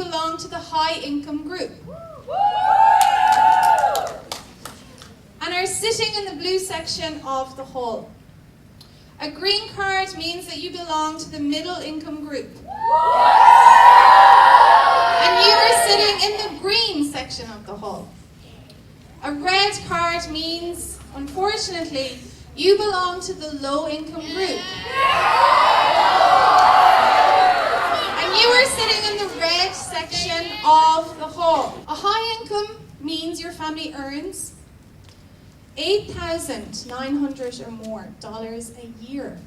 belong to the high income group. And are sitting in the blue section of the hall. A green card means that you belong to the middle income group. And you are sitting in the green section of the hall. A red card means, unfortunately, you belong to the low income group. And you are sitting in the red section of the hall. A high income means your family earns $8,900 or more a year.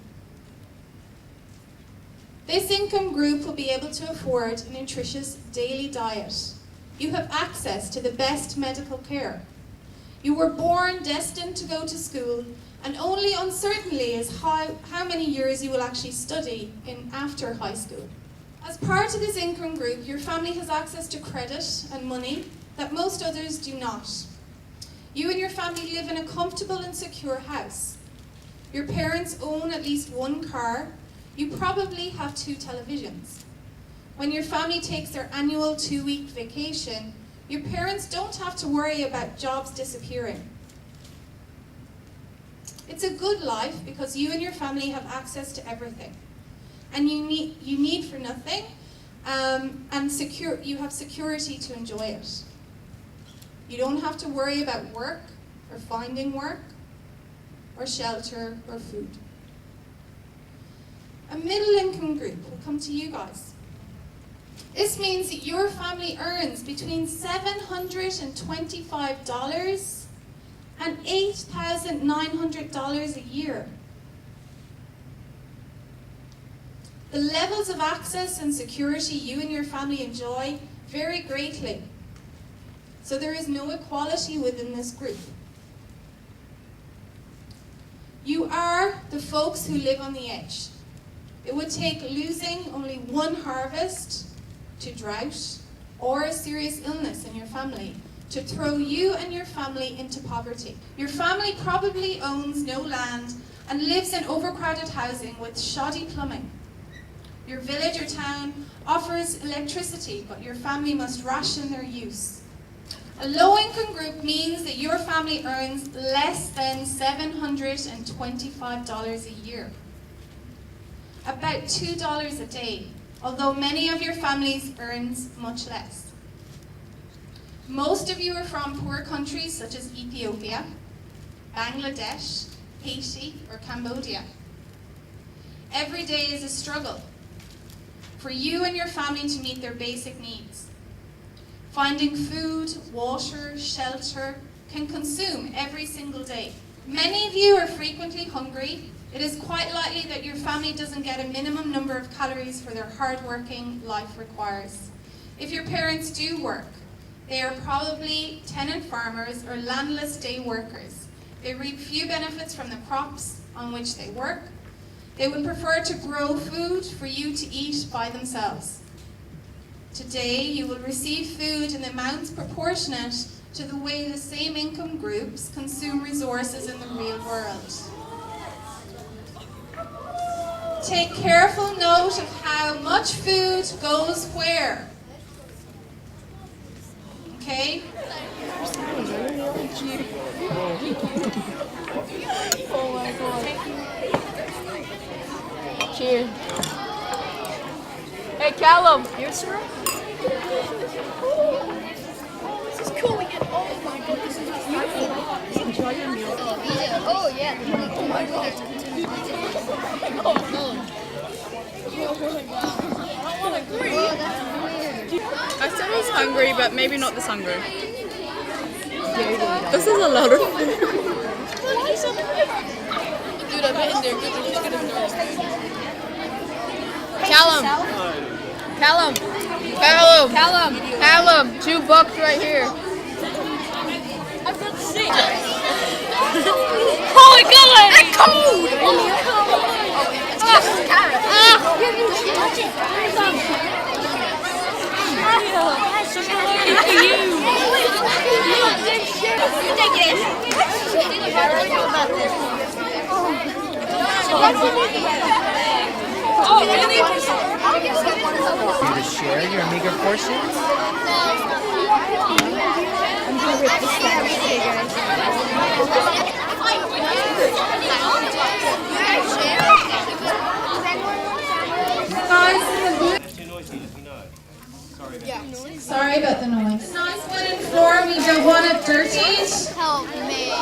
This income group will be able to afford a nutritious daily diet. You have access to the best medical care. You were born destined to go to school, and only uncertainty is how many years you will actually study after high school. As part of this income group, your family has access to credit and money that most others do not. You and your family live in a comfortable and secure house. Your parents own at least one car. You probably have 2 televisions. When your family takes their annual 2-week vacation, your parents don't have to worry about jobs disappearing. It's a good life because you and your family have access to everything. And you need for nothing, and you have security to enjoy it. You don't have to worry about work, or finding work, or shelter, or food. A middle income group will come to you guys. This means that your family earns between $725 and $8,900 a year. The levels of access and security you and your family enjoy vary greatly. So there is no equality within this group. You are the folks who live on the edge. It would take losing only one harvest to drought or a serious illness in your family to throw you and your family into poverty. Your family probably owns no land and lives in overcrowded housing with shoddy plumbing. Your village or town offers electricity, but your family must ration their use. A low-income group means that your family earns less than $725 a year. About $2 a day, although many of your families earns much less. Most of you are from poor countries such as Ethiopia, Bangladesh, Haiti, or Cambodia. Every day is a struggle for you and your family to meet their basic needs. Finding food, water, shelter can consume every single day. Many of you are frequently hungry. It is quite likely that your family doesn't get a minimum number of calories for their hard-working life requires. If your parents do work, they are probably tenant farmers or landless day workers. They reap few benefits from the crops on which they work. They would prefer to grow food for you to eat by themselves. Today, you will receive food in amounts proportionate to the way the same income groups consume resources in the real world. Take careful note of how much food goes where. Okay? Oh my god. Cheers. Hey, Callum. Yes, sir? This is cool. We get, oh my god, this is beautiful. Enjoy your meal. Oh, yeah. Oh my god. Oh no. I don't want to agree. Oh, that's weird. I said I was hungry, but maybe not this hungry. This is a lot of food. Dude, I bet in there. Good in there. Callum. $2 right here. I've got to see. Holy god! It's cold! Carrot. Touch it. Take it. How do I do about this? You to share your meager portions? Guys in the blue. Sorry about the noise. Nice wooden floor, we don't want it dirtied. Help me.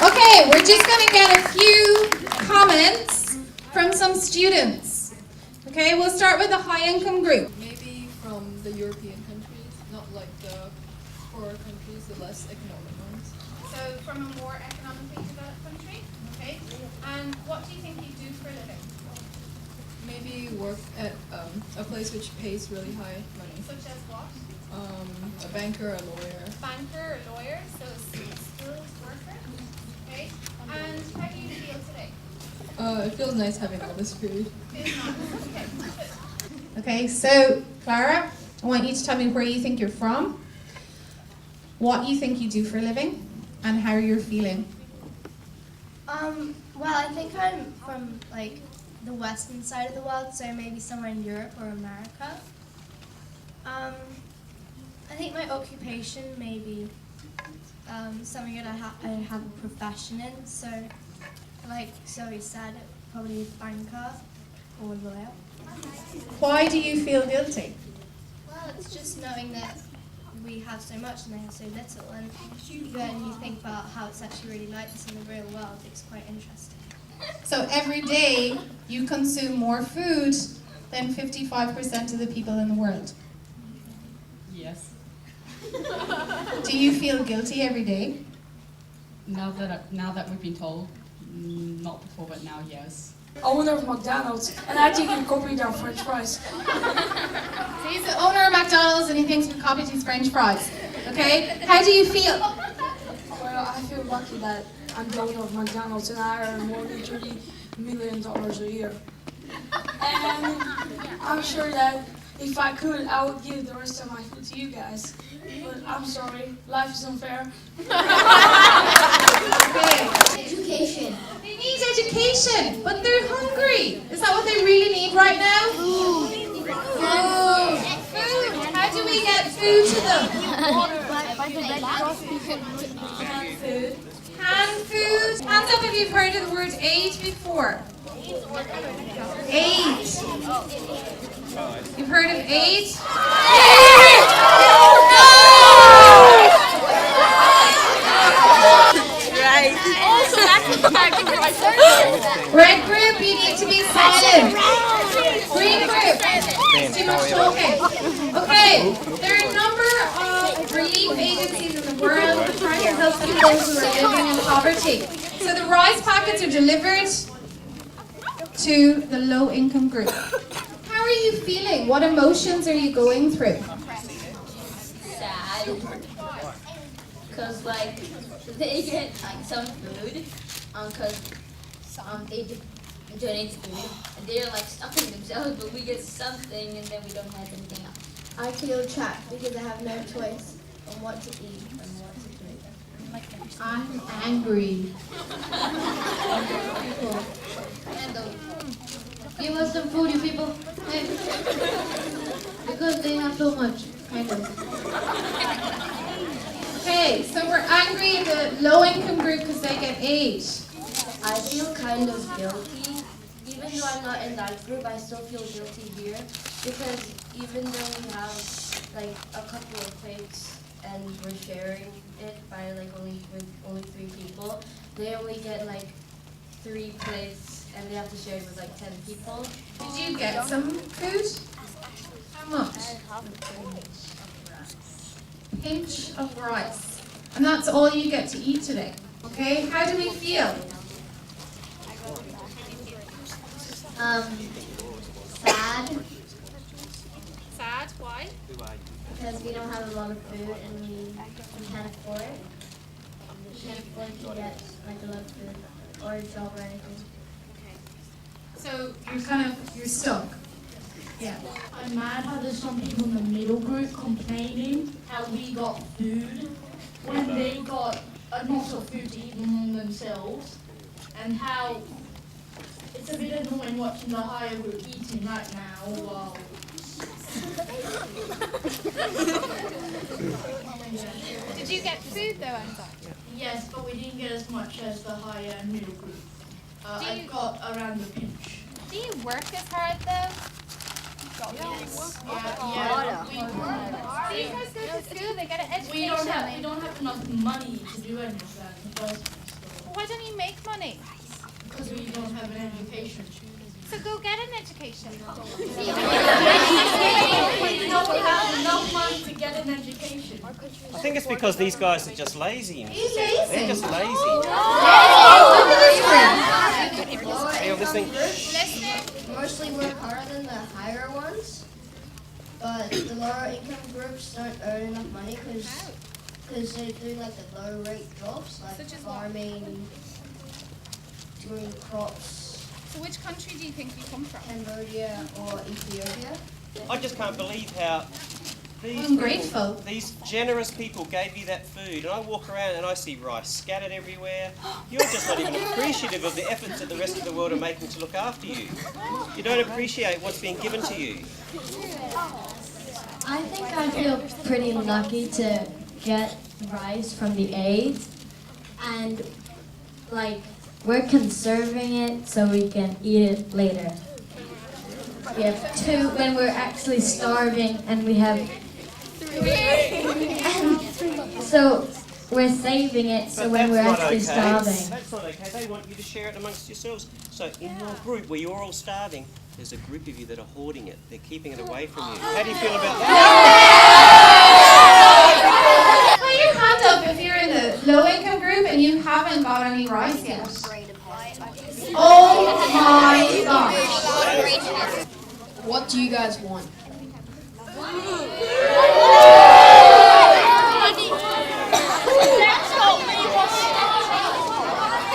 Okay, we're just going to get a few comments from some students. Okay, we'll start with the high-income group. Maybe from the European countries, not like the poorer countries, the less economic ones. So from a more economically developed country, okay? And what do you think you do for a living? Maybe work at a place which pays really high money. Such as what? A banker, a lawyer. Banker or lawyer, so a skilled worker, okay? And how do you feel today? It feels nice having all this food. Okay, so Clara, I want you to tell me where you think you're from, what you think you do for a living, and how you're feeling. Well, I think I'm from like the western side of the world, so maybe somewhere in Europe or America. I think my occupation maybe something that I have a profession in. So, like Zoe said, probably a banker or a lawyer. Why do you feel guilty? Well, it's just knowing that we have so much and they have so little, and when you think about how it's actually really like this in the real world, it's quite interesting. So every day you consume more food than 55% of the people in the world. Yes. Do you feel guilty every day? Now that we've been told, not before, but now yes. Owner of McDonald's, and I think he copied our French fries. So he's the owner of McDonald's and he thinks we copied his French fries. Okay? How do you feel? Well, I feel lucky that I'm the owner of McDonald's and I earn more than $30 million a year. And I'm sure that if I could, I would give the rest of my food to you guys. But I'm sorry, life is unfair. Okay. Education. They need education, but they're hungry. Is that what they really need right now? Food. Food. How do we get food to them? Food. Canned food. Hands up if you've heard of the word aid before. Aid. You've heard of aid? Red group, you need to be silent. Green group, it's too much talking. Okay, there are a number of relief agencies in the world trying to help people who are living in poverty. So the rice packets are delivered to the low-income group. How are you feeling? What emotions are you going through? Sad, because like they get like some food, because they donate food, and they're like stuffing themselves, but we get something and then we don't have anything else. I feel trapped because I have no choice on what to eat and what to drink. I'm angry. Give us some food, you people. Hey. Because they have so much, kind of. Okay, so we're angry at the low-income group because they get aid. I feel kind of guilty. Even though I'm not in that group, I still feel guilty here because even though we have like a couple of plates and we're sharing it by like only 3 people, they only get like 3 plates and they have to share it with like 10 people. Did you get some food? How much? Pinch of rice. And that's all you get to eat today. Okay, how do we feel? Sad, Sad? Why? because we don't have a lot of food and we can't afford it. We can't afford to get like a lot of food or a job or anything. So You're stuck. Yeah. I'm mad how there's some people in the middle group complaining how we got food when they got not of food to eat among themselves, and how it's a bit annoying watching the higher group eating right now while did you get food though, Anton? yes, but we didn't get as much as the higher and middle group. Do I you- got around the pinch. Do you work as hard though? Yes. Yeah. These guys go to school, they get an education. We don't have enough money to do any of that in the first place. Why don't you make money? Because we don't have an education. So go get an education. We don't have enough money to get an education. I think it's because these guys are just lazy. They're just lazy. Hey, this thing. Mostly work harder than the higher ones, but the lower income groups don't earn enough money because they're doing like the low rate jobs like farming, doing crops, So which country do you think you come from? Cambodia or Ethiopia. I just can't believe how these I'm grateful. these generous people gave you that food, and I walk around and I see rice scattered everywhere. You're just not even appreciative of the efforts that the rest of the world are making to look after you. You don't appreciate what's being given to you. I think I feel pretty lucky to get rice from the aid, and like we're conserving it so we can eat it later. We have two when we're actually starving, and we have so we're saving it so But when we're that's not actually okay. starving. That's not okay. They want you to share it amongst yourselves. So in your group where you're all starving, there's a group of you that are hoarding it. They're keeping it away from you. How do you feel about that? Put your hand up if you're in the low income group and you haven't got any rice yet. Oh my gosh. What do you guys want?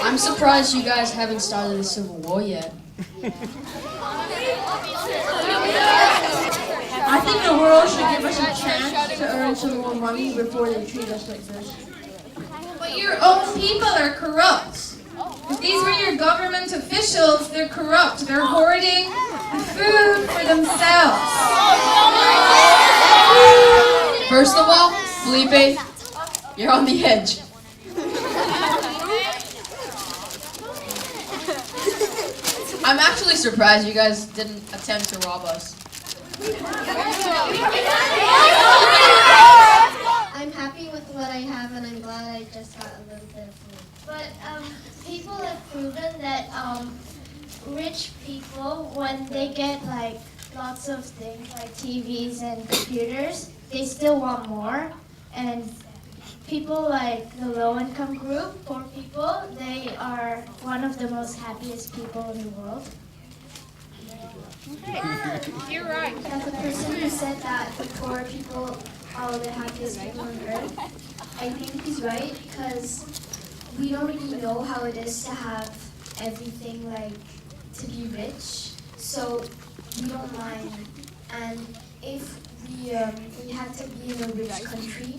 I'm surprised you guys haven't started a civil war yet. I think the world should give us a chance to earn some more money before they treat us like this. But your own people are corrupt. If these were your government officials, they're corrupt. They're hoarding the food for themselves. First of all, Felipe, you're on the edge. I'm actually surprised you guys didn't attempt to rob us. I'm happy with what I have, and I'm glad I just got a little bit of food. But people have proven that rich people, when they get like lots of things like TVs and computers, they still want more. And people like the low-income group, poor people, they are one of the most happiest people in the world. You're right. As a person who said that the poor people are the happiest people on earth, I think he's right, because we don't really know how it is to have everything, like to be rich, so we don't mind. And if we had to be in a rich country,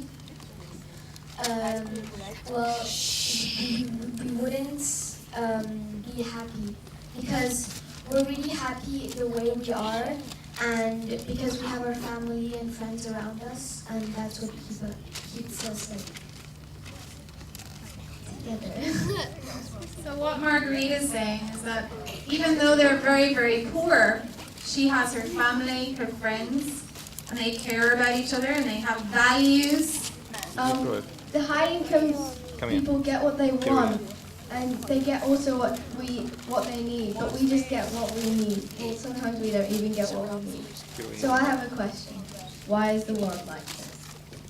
well, we wouldn't be happy, because we're really happy the way we are, and because we have our family and friends around us, and that's what keeps us like together. So what Margarita's saying is that even though they're very, very poor, she has her family, her friends, and they care about each other and they have values. The high income people get what they want, and they get also what they need, but we just get what we need. Well, sometimes we don't even get what we need. So I have a question. Why is the world like this?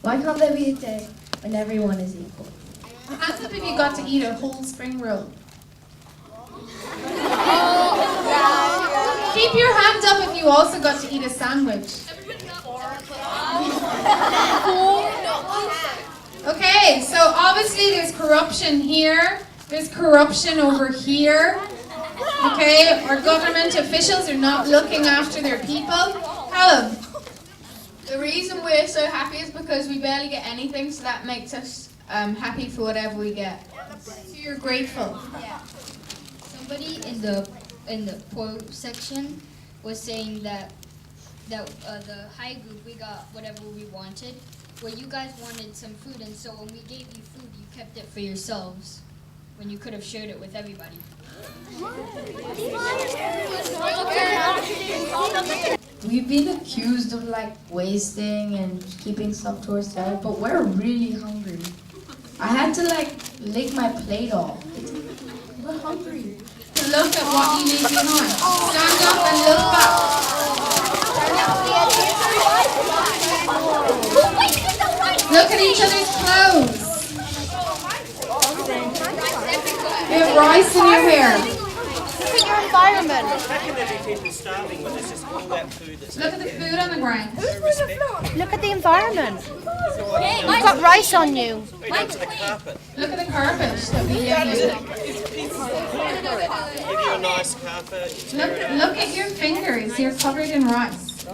Why can't there be a day when everyone is equal? Hands up if you got to eat a whole spring roll. Keep your hand up if you also got to eat a sandwich. Okay, so obviously there's corruption here. There's corruption over here. Okay, our government officials are not looking after their people. Helen. The reason we're so happy is because we barely get anything, so that makes us happy for whatever we get. So you're grateful. Somebody in the poor section was saying that the high group, we got whatever we wanted, where you guys wanted some food, and so when we gave you food, you kept it for yourselves, when you could have shared it with everybody. We've been accused of like wasting and keeping stuff to ourselves, but we're really hungry. I had to like lick my plate off. We're hungry. To look at what you leave behind. Stand up and look back. Look at each other's clothes. You have rice in your hair. Look at your environment. How can there be people starving when there's just all that food that's Look at the food on the ground. Look at the environment. You've got rice on you. Put it onto the carpet. Look at the carpet that we give you. Give you a nice carpet. Look at your fingers. You're covered in rice.